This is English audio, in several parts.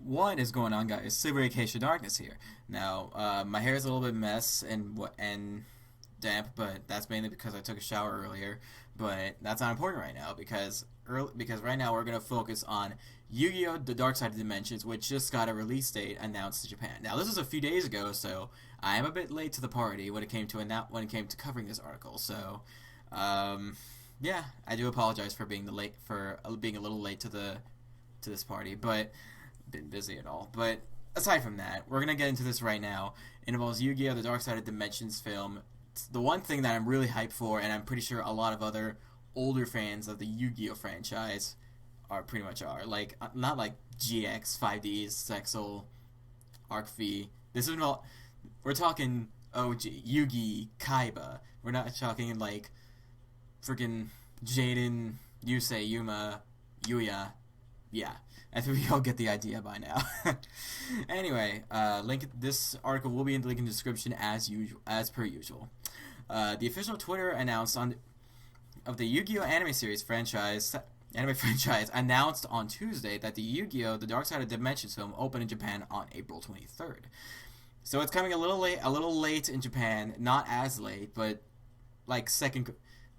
What is going on, guys? Silver Acacia Darkness here. Now, my hair is a little bit mess and damp, but that's mainly because I took a shower earlier. But that's not important right now because right now we're gonna focus on Yu-Gi-Oh! The Dark Side of Dimensions, which just got a release date announced in Japan. Now, this was a few days ago, so I am a bit late to the party when it came to covering this article. So, um, yeah, I do apologize for being a little late to this party, but been busy and all. But aside from that, we're gonna get into this right now. It involves Yu-Gi-Oh! The Dark Side of Dimensions film. It's the one thing that I'm really hyped for, and I'm pretty sure a lot of other older fans of the Yu-Gi-Oh! Franchise are. Like, not like GX, 5Ds, Sexel, Arc V. This is all. We're talking OG, Yugi, Kaiba. We're not talking like freaking Jaden, Yusei, Yuma, Yuya. Yeah, I think we all get the idea by now. Anyway, link this article will be in the link in the description as per usual. The official Twitter announced on of the Yu-Gi-Oh anime franchise announced on Tuesday that the Yu-Gi-Oh! The Dark Side of Dimensions film opened in Japan on April 23rd. So it's coming a little late in Japan, not as late, but like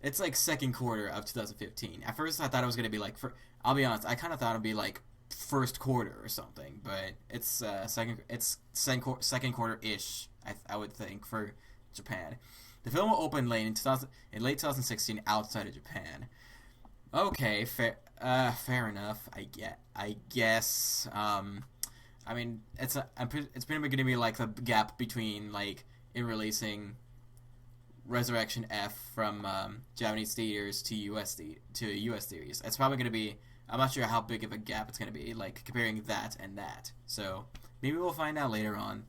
it's like second quarter of 2015. At first, I thought it was gonna be like, I'll be honest, I kind of thought it'd be like first quarter or something, but it's second quarter ish. I would think for Japan. The film will open in late 2016 outside of Japan. Okay, fair enough. I guess. I mean, it's pretty much gonna be like the gap between like in releasing Resurrection F from Japanese theaters to US theaters. It's probably going to be. I'm not sure how big of a gap it's going to be, like comparing that and that. So maybe we'll find out later on.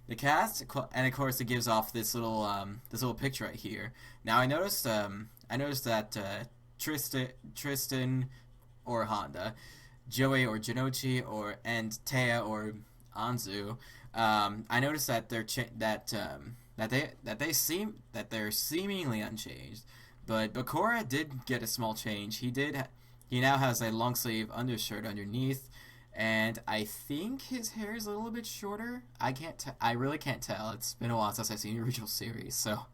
The cast, and of course, it gives off this little picture right here. Now I noticed that Tristan or Honda, Joey or Jinochi and Taya or Anzu. I noticed that they're seemingly unchanged, but Bakura did get a small change. He now has a long sleeve undershirt underneath, and I think his hair is a little bit shorter. I really can't tell. It's been a while since I've seen the original series, so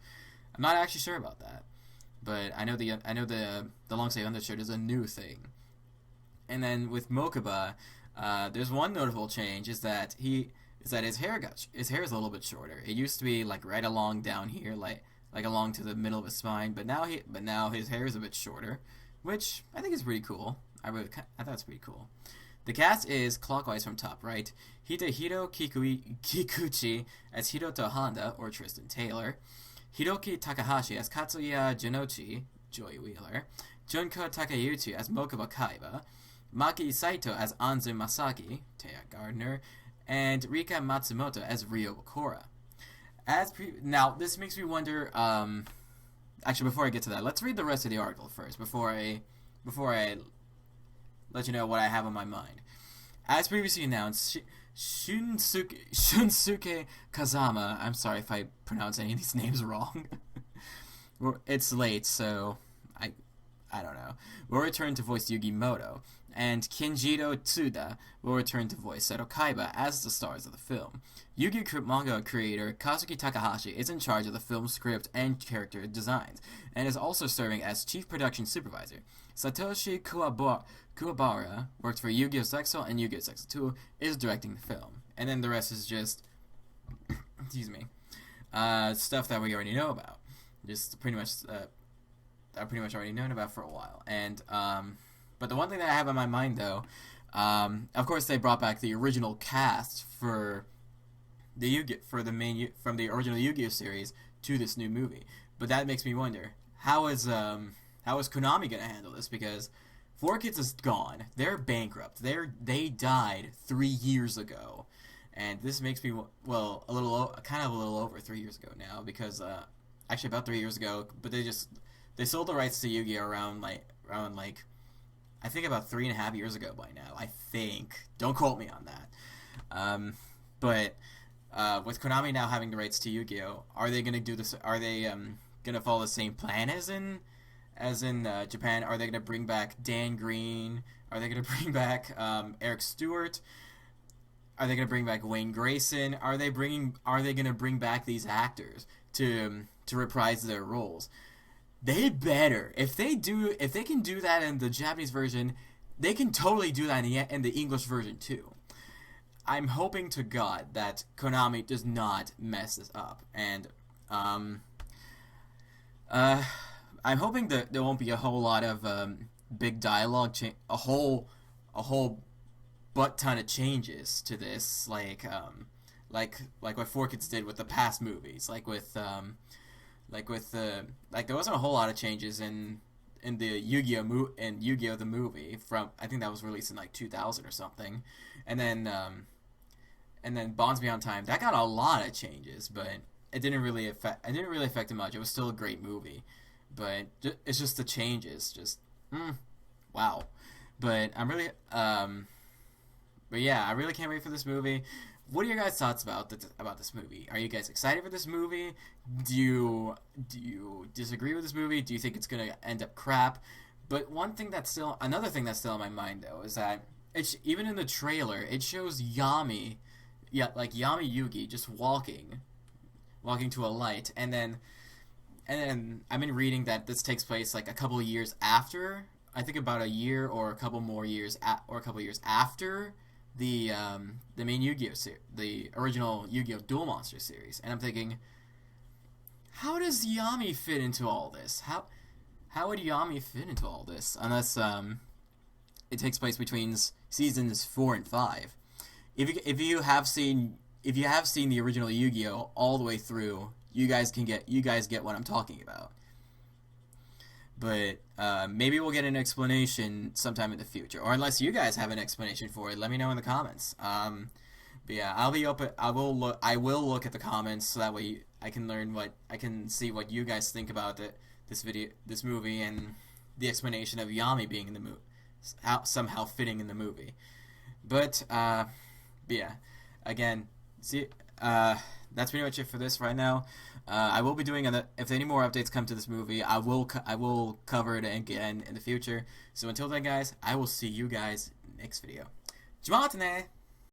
I'm not actually sure about that. But I know the long sleeve undershirt is a new thing. And then with Mokuba, there's one notable change is that his hair is a little bit shorter. It used to be like right along down here, like along to the middle of his spine, but now his hair is a bit shorter, which I think is pretty cool. I thought it's pretty cool. The cast is clockwise from top right: Hidehiro Kikuchi as Hiroto Honda or Tristan Taylor, Hiroki Takahashi as Katsuya Jinochi Joy Wheeler, Junko Takeuchi as Mokuba Kaiba, Maki Saito as Anzu Masaki Taya Gardner, and Rika Matsumoto as Ryo Bakura. Now, this makes me wonder. Actually, before I get to that, let's read the rest of the article first. Before I let you know what I have on my mind. As previously announced, Shunsuke Kazama. I'm sorry if I pronounce any of these names wrong. It's late, so I don't know. Will return to voice Yugi Moto, and Kenjiro Tsuda will return to voice Seto Kaiba as the stars of the film. Yu-Gi-Oh! Manga creator Kazuki Takahashi is in charge of the film's script and character designs, and is also serving as chief production supervisor. Satoshi Kuwabara worked for Yu-Gi-Oh! Sexo and Yu-Gi-Oh! Sexo 2, is directing the film. And then the rest is just, excuse me, stuff that we already know about. Just pretty much I've pretty much already known about for a while. And but the one thing that I have on my mind, though, of course, they brought back the original cast for from the original Yu-Gi-Oh series to this new movie. But that makes me wonder how is Konami gonna handle this, because 4Kids is gone. They're bankrupt. They died 3 years ago, and this makes me a little over 3 years ago now, because actually about 3 years ago, but they sold the rights to Yu-Gi-Oh around like I think about 3.5 years ago by now. I think. Don't quote me on that. But with Konami now having the rights to Yu-Gi-Oh, are they gonna do this? Are they gonna follow the same plan as in Japan? Are they gonna bring back Dan Green? Are they gonna bring back Eric Stewart? Are they gonna bring back Wayne Grayson? Are they gonna bring back these actors to reprise their roles? They better. If they can do that in the Japanese version, they can totally do that in the English version too. I'm hoping to God that Konami does not mess this up, and I'm hoping that there won't be a whole lot of big dialogue, a whole butt ton of changes to this, like what 4Kids did with the past movies, like there wasn't a whole lot of changes in the Yu-Gi-Oh the movie from, I think that was released in like 2000 or something, and then Bonds Beyond Time, that got a lot of changes, but it didn't really affect it much. It was still a great movie, but it's just the changes, wow. But but yeah, I really can't wait for this movie. What are your guys' thoughts about this movie? Are you guys excited for this movie? Do you disagree with this movie? Do you think it's gonna end up crap? But another thing that's still in my mind though is that even in the trailer it shows Yami, like Yami Yugi just walking to a light, and then I've been reading that this takes place like a couple of years after. I think about a year or a couple more years or a couple of years after the main Yu-Gi-Oh the original Yu-Gi-Oh Duel Monster series, and I'm thinking, how does Yami fit into all this? How would Yami fit into all this unless it takes place between seasons 4 and 5? If you have seen the original Yu-Gi-Oh all the way through, you guys get what I'm talking about. But maybe we'll get an explanation sometime in the future, or unless you guys have an explanation for it, let me know in the comments. But yeah, I'll be open. I will look at the comments so that way I can see what you guys think about this movie, and the explanation of Yami being in the movie, somehow fitting in the movie. But yeah, again, that's pretty much it for this right now. I will be doing if any more updates come to this movie, I will cover it again in the future. So until then, guys, I will see you guys next video. Jumate ne!